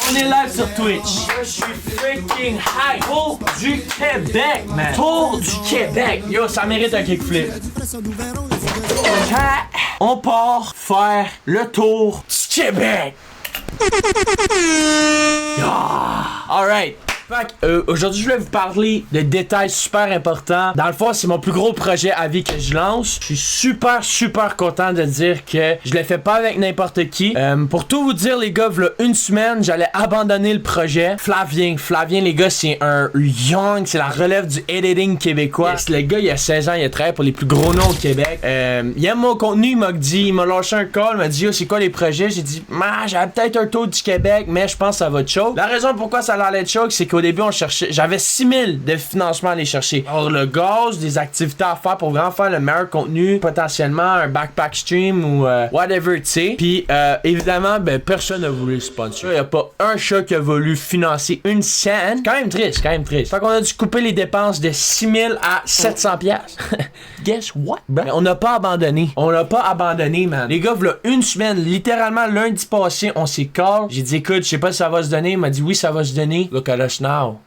On est live sur Twitch. Je suis freaking high. Tour du Québec, man. Tour du Québec. Yo, ça mérite un kickflip. On part faire le tour du Québec. Yeah. Alright. Aujourd'hui, je vais vous parler de détails super importants. Dans le fond, c'est mon plus gros projet à vie que je lance. Je suis super content de dire que je le fais pas avec n'importe qui. Pour tout vous dire, les gars, v'là une semaine, j'allais abandonner le projet. Flavien, les gars, c'est un young, c'est la relève du editing québécois. Yes, le gars, il a 16 ans, il a travaillé pour les plus gros noms au Québec. Il aime mon contenu, il m'a lâché un call, il m'a dit, yo, c'est quoi les projets? J'ai dit, j'avais peut-être un tour du Québec, mais je pense que ça va être chaud. La raison pourquoi ça allait être chaud, c'est qu'au début, j'avais 6000 de financement à aller chercher. Alors, le gaz, des activités à faire pour vraiment faire le meilleur contenu, potentiellement un backpack stream ou whatever, tu sais. Puis, évidemment, personne n'a voulu le sponsor. Il n'y a pas un chat qui a voulu financer une scène. Quand même triste. Fait qu'on a dû couper les dépenses de 6000 à 700 piastres. Guess what? Mais on n'a pas abandonné. Man. Les gars, voilà une semaine, littéralement lundi passé, on s'est call. J'ai dit, écoute, je sais pas si ça va se donner. Il m'a dit, oui, ça va se donner. Look at us now.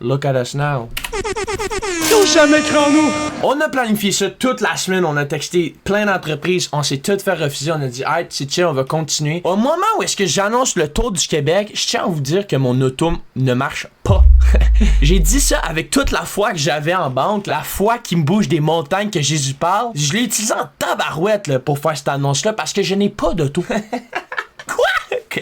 Jamais cru en nous. On a planifié ça toute la semaine. On a texté plein d'entreprises. On s'est tout fait refuser. On a dit, hey, c'est chill, on va continuer. Au moment où est-ce que j'annonce le tour du Québec, je tiens à vous dire que mon auto ne marche pas. J'ai dit ça avec toute la foi que j'avais en banque, la foi qui me bouge des montagnes que Jésus parle. Je l'ai utilisé en tabarouette là, pour faire cette annonce-là parce que je n'ai pas d'auto.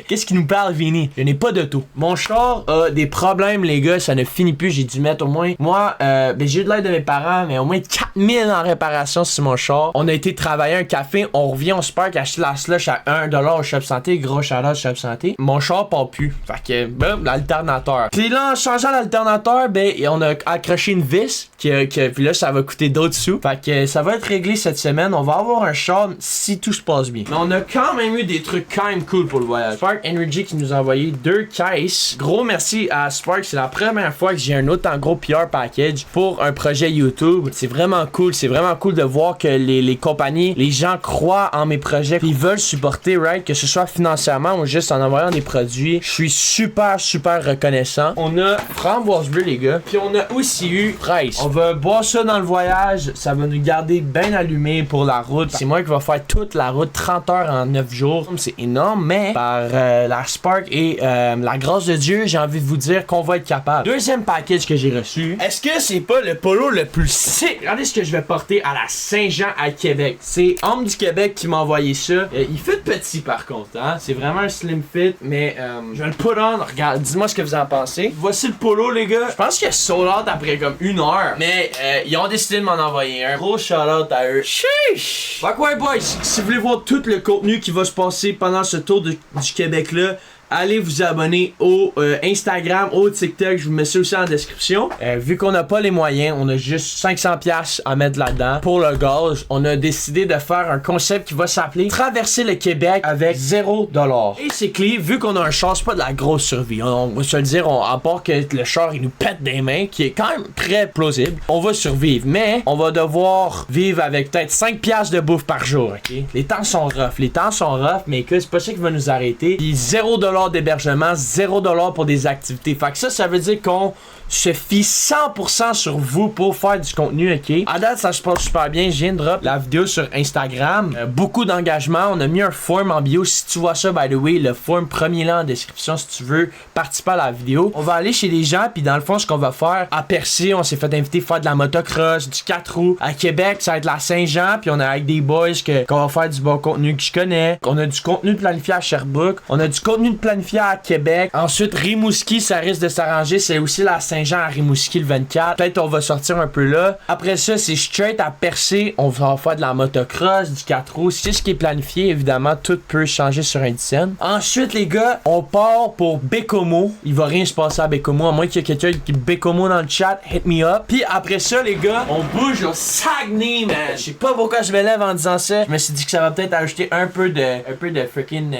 Qu'est-ce qui nous parle, Vinny? Je n'ai pas d'auto. Mon char a des problèmes, les gars, ça ne finit plus. J'ai dû mettre au moins... Moi, j'ai eu de l'aide de mes parents, mais au moins 4000 en réparation sur mon char. On a été travailler un café, on revient au Spark acheter la slush à 1$ au Shop Santé. Gros shout-out Shop Santé. Mon char part plus. Fait que, l'alternateur. Puis là, en changeant l'alternateur, on a accroché une vis, puis là, ça va coûter d'autres sous. Fait que ça va être réglé cette semaine. On va avoir un char si tout se passe bien. Mais on a quand même eu des trucs quand même cool pour le voyage. Spark Energy qui nous a envoyé 2 caisses. Gros merci à Spark. C'est la première fois que j'ai un autant gros PR package pour un projet YouTube. C'est vraiment cool. C'est vraiment cool de voir que les compagnies, les gens croient en mes projets. Ils veulent supporter, right? Que ce soit financièrement ou juste en envoyant des produits. Je suis super reconnaissant. On a framboise bleue, les gars. Puis on a aussi eu fraise. On va boire ça dans le voyage. Ça va nous garder bien allumés pour la route. C'est moi qui va faire toute la route 30 heures en 9 jours. C'est énorme, mais par la Spark et la grâce de Dieu, j'ai envie de vous dire qu'on va être capable. Deuxième package que j'ai reçu. Est-ce que c'est pas le polo le plus sick? Regardez ce que je vais porter à la Saint-Jean à Québec. C'est Homme du Québec qui m'a envoyé ça. Il fit petit par contre, hein? C'est vraiment un slim fit, mais je vais le put on. Regarde, dis-moi ce que vous en pensez. Voici le polo, les gars. Je pense qu'il a sold out après comme 1 heure. Mais ils ont décidé de m'en envoyer un. Gros shout-out à eux. Sheesh! Fait quoi, boys? Si vous voulez voir tout le contenu qui va se passer pendant ce tour du Québec-là, allez vous abonner au Instagram, au TikTok, je vous mets ça aussi en description. Vu qu'on n'a pas les moyens, on a juste 500$ à mettre là-dedans pour le gaz. On a décidé de faire un concept qui va s'appeler Traverser le Québec avec 0$. Et c'est clé, vu qu'on a un char, c'est pas de la grosse survie. On va se le dire, à part que le char il nous pète des mains, qui est quand même très plausible, on va survivre. Mais on va devoir vivre avec peut-être 5$ de bouffe par jour, ok? Les temps sont rough, mais que c'est pas ça qui va nous arrêter. Puis 0$ d'hébergement, 0$ pour des activités. Fait que ça veut dire qu'on se fie 100% sur vous pour faire du contenu, ok? À date, ça se passe super bien. Je viens de drop la vidéo sur Instagram. Beaucoup d'engagement. On a mis un form en bio. Si tu vois ça, by the way, le form, premier lien en description si tu veux participer à la vidéo. On va aller chez les gens, puis dans le fond, ce qu'on va faire, à Percé, on s'est fait inviter à faire de la motocross, du 4 roues. À Québec, ça va être la Saint-Jean, puis on est avec des boys qu'on va faire du bon contenu que je connais. On a du contenu planifié à Sherbrooke. On a du contenu planifié à Québec. Ensuite, Rimouski, ça risque de s'arranger. C'est aussi la Saint-Jean à Rimouski le 24. Peut-être on va sortir un peu là. Après ça, c'est straight à Percé. On va faire de la motocross, du 4 roues. C'est ce qui est planifié. Évidemment, tout peut changer sur une scène. Ensuite, les gars, on part pour Bécomo. Il va rien se passer à Bécomo. À moins qu'il y ait quelqu'un qui Bécomo dans le chat, hit me up. Puis après ça, les gars, on bouge au Saguenay, man. Je sais pas pourquoi je me lève en disant ça. Je me suis dit que ça va peut-être ajouter un peu de freaking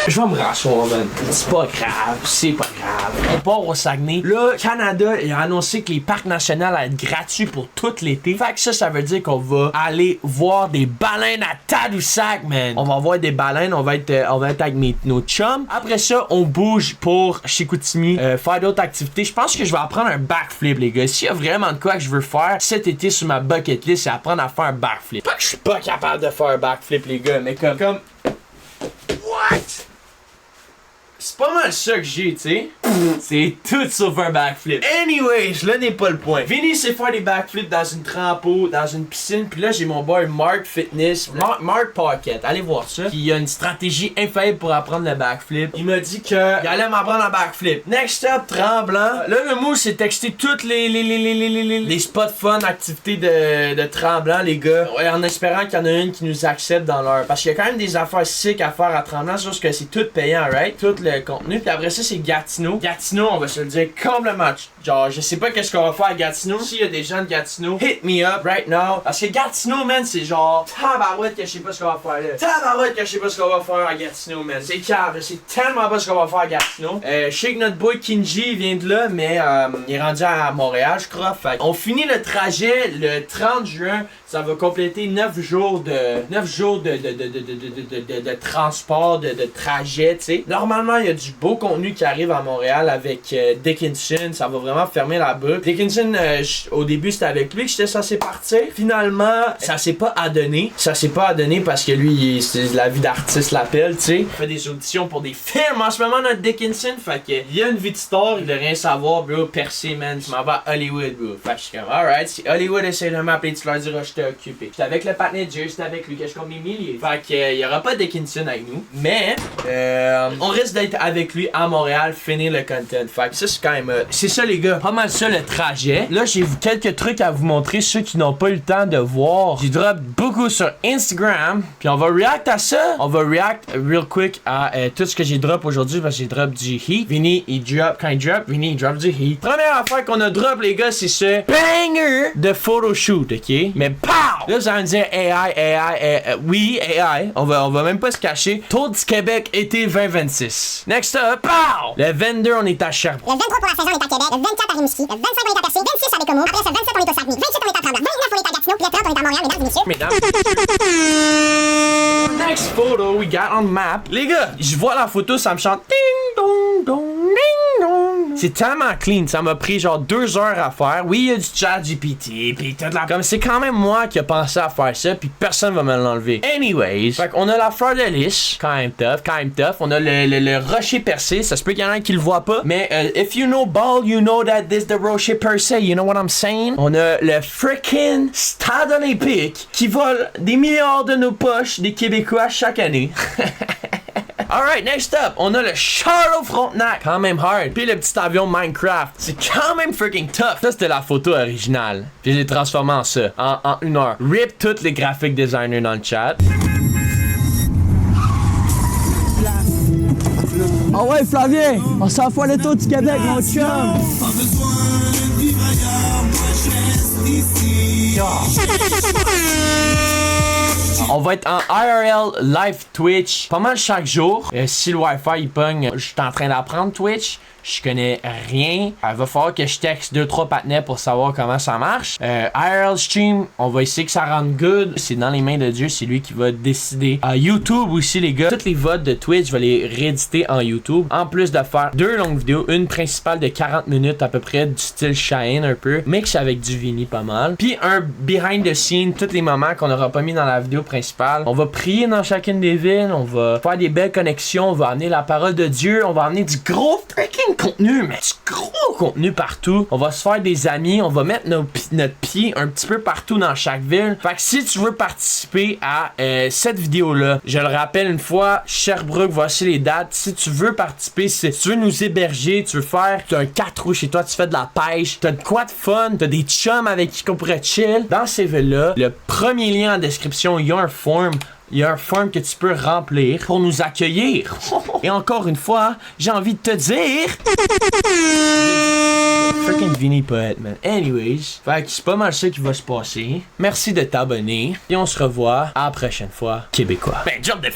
Je vais me rasseoir, man. C'est pas grave, c'est pas grave. On part au Saguenay. Là, Canada a annoncé que les parcs nationaux allaient être gratuits pour tout l'été. Fait que ça veut dire qu'on va aller voir des baleines à Tadoussac, man. On va voir des baleines, on va être avec nos chums. Après ça, on bouge pour Chicoutimi, faire d'autres activités. Je pense que je vais apprendre un backflip, les gars. S'il y a vraiment de quoi que je veux faire cet été sur ma bucket list, c'est apprendre à faire un backflip. Pas que je suis pas capable de faire un backflip, les gars, mais comme... What? C'est pas mal ça que j'ai, tu sais. C'est tout sauf un backflip. Anyways, là n'est pas le point. Vinny sait faire des backflips dans une trempeau, dans une piscine. Puis là, j'ai mon boy Mark Fitness, Mark Pocket. Allez voir ça. Puis il a une stratégie infaillible pour apprendre le backflip. Il m'a dit qu'il allait m'apprendre un backflip. Next up, Tremblant. Là, le mot, c'est texter toutes les spots fun, activités de Tremblant, les gars. Ouais, en espérant qu'il y en a une qui nous accepte dans leur... Parce qu'il y a quand même des affaires sick à faire à Tremblant. Sauf que c'est tout payant, right? Tout le contenu. Puis après ça, c'est Gatineau. Gatineau, on va se le dire complètement. Genre, je sais pas qu'est-ce qu'on va faire à Gatineau. S'il y a des gens de Gatineau, hit me up right now. Parce que Gatineau, man, c'est genre tabarouette que je sais pas ce qu'on va faire là. Tabarouette que je sais pas ce qu'on va faire à Gatineau, man. C'est cave, c'est tellement pas ce qu'on va faire à Gatineau. Je sais que notre boy Kinji vient de là, mais il est rendu à Montréal, je crois. Fait on finit le trajet le 30 juin. Ça va compléter 9 jours de transport, de trajet, tu sais. Normalement, il y a du beau contenu qui arrive à Montréal avec Dickinson. Ça va vraiment fermer la boucle. Dickinson, au début, c'était avec lui que j'étais censé partir. Finalement, ça s'est pas adonné. Ça s'est pas adonné parce que lui, c'est la vie d'artiste l'appelle, tu sais. Il fait des auditions pour des films en ce moment, notre Dickinson. Fait que, il y a une vie de star, il veut rien savoir, bro. Percé, man. Je m'en vais à Hollywood, bro. Fait que je suis comme, alright, si Hollywood essaie de m'appeler, tu leur diras, j'étais occupé. J'étais avec le partner Jerry, j'étais avec lui, que je compte des milliers. Fait que, il y aura pas de Dickinson avec nous. Mais, on risque d'être avec lui à Montréal, finir le content. Fait que ça, c'est quand même. C'est ça, les gars. Pas mal ça, le trajet. Là, j'ai quelques trucs à vous montrer, ceux qui n'ont pas eu le temps de voir. J'ai drop beaucoup sur Instagram. Puis on va react à ça. On va react real quick à tout ce que j'ai drop aujourd'hui parce que j'ai drop du heat. Vinny, il drop. Quand il drop, Vinny, il drop du heat. Première affaire qu'on a drop, les gars, c'est ce banger de photoshoot, ok? Mais pow! Là, vous allez me dire AI. Oui, AI. On va même pas se cacher. Tour du Québec, été 2026. Next up, pow! Le 22, on est à Sherbrooke. Le 23 pour la saison, on est à Québec. Le 24 à Rimouski. Le 25, on est à Percé. 26 à Bécomo. Après ça, 27, on est au Saguenay. 27, on est à Tremblant. 29, on est à Gatineau. Puis le 30, on est à Montréal, mesdames et messieurs. Next photo we got on map. Les gars, je vois la photo, ça me chante ding dong dong ding dong. C'est tellement clean, ça m'a pris genre 2 heures à faire. Oui, il y a du chat GPT, pis tout là. Comme c'est quand même moi qui a pensé à faire ça, puis personne va me l'enlever. Anyways, fait qu'on a la fleur de lys, quand même tough. On a le rocher percé, ça se peut qu'il y en a qui le voient pas, mais if you know ball, you know that this the rocher percé, you know what I'm saying? On a le freaking stade olympique qui vole des milliards de nos poches des Québécois chaque année. Alright, next up, on a le Char Frontenac, quand même hard. Puis le petit avion Minecraft, c'est quand même freaking tough. Ça, c'était la photo originale. Puis je l'ai transformé en ça, en 1 heure. Rip tous les graphic designers dans le chat. Ah ouais, Flavien, on s'en fout le tour du Québec, mon chum. Pas besoin de vivre ailleurs, moi je reste ici. On va être en IRL live Twitch pas mal chaque jour. Si le Wi-Fi il pogne, je suis en train d'apprendre Twitch. Je connais rien. Il va falloir que je texte 2-3 partenaires pour savoir comment ça marche. IRL stream, on va essayer que ça rende good. C'est dans les mains de Dieu, c'est lui qui va décider. YouTube aussi, les gars. Toutes les votes de Twitch, je vais les rééditer en YouTube. En plus de faire 2 longues vidéos, une principale de 40 minutes à peu près, du style Shine un peu. Mix avec du Vinny pas mal. Puis un behind the scene, tous les moments qu'on n'aura pas mis dans la vidéo principale. On va prier dans chacune des villes. On va faire des belles connexions. On va amener la parole de Dieu. On va amener du gros freaking contenu, mais du gros contenu partout. On va se faire des amis, on va mettre notre pied un petit peu partout dans chaque ville. Fait que si tu veux participer à cette vidéo-là, je le rappelle une fois, Sherbrooke, voici les dates. Si tu veux participer, si tu veux nous héberger, tu veux faire un 4 roues chez toi, tu fais de la pêche, t'as de quoi de fun, t'as des chums avec qui on pourrait chill. Dans ces villes-là, le premier lien en description, il y a un form. Il y a un form que tu peux remplir pour nous accueillir. Et encore une fois, j'ai envie de te dire... Freaking Vinny poète, man. Anyways, fait que c'est pas mal ça qui va se passer. Merci de t'abonner. Et on se revoit à la prochaine fois. Québécois. Ben, job de